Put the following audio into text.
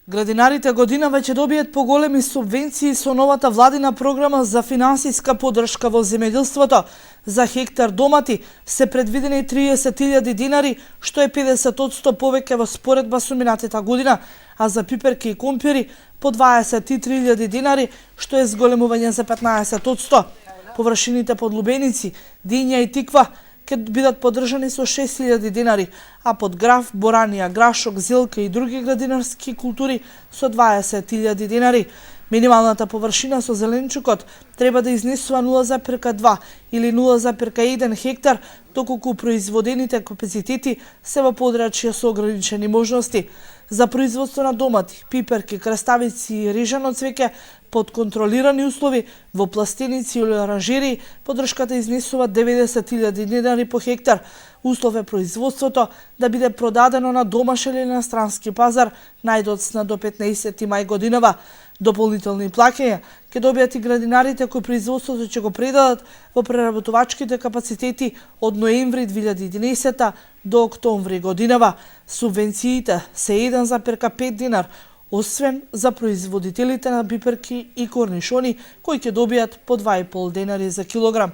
Градинарите годинава ќе добијат поголеми субвенции со новата владина програма за финансиска поддршка во земјоделството. За хектар домати се предвидени 30.000 динари, што е 50% повеќе во споредба со минатата година, а за пиперки и компири по 23.000 динари, што е зголемување за 15%. Површините под лубеници, диња и тиква ќе бидат поддржани со 6.000 динари, а под граф, боранија, грашок, зелка и други градинарски култури со 20.000 динари. Минималната површина со зеленчукот треба да изнесува 0,2 или 0,1 хектар, доколку производените капацитети се во подрачја со ограничени можности. За производство на домати, пиперки, краставици и режано цвеќе под контролирани услови во пластеници или оранжери, поддршката изнесува 90.000 динари по хектар. Услов е производството да биде продадено на домашен или на странски пазар најдоцна до 15 мај годинава. Дополнителни плаќања ќе добијат и градинарите кои производството ќе го предадат во преработувачките капацитети од ноември 2011 до октомври годинава. Субвенциите се 1,5 динар, освен за производителите на пиперки и корнишони кои ќе добијат по 2,5 денари за килограм.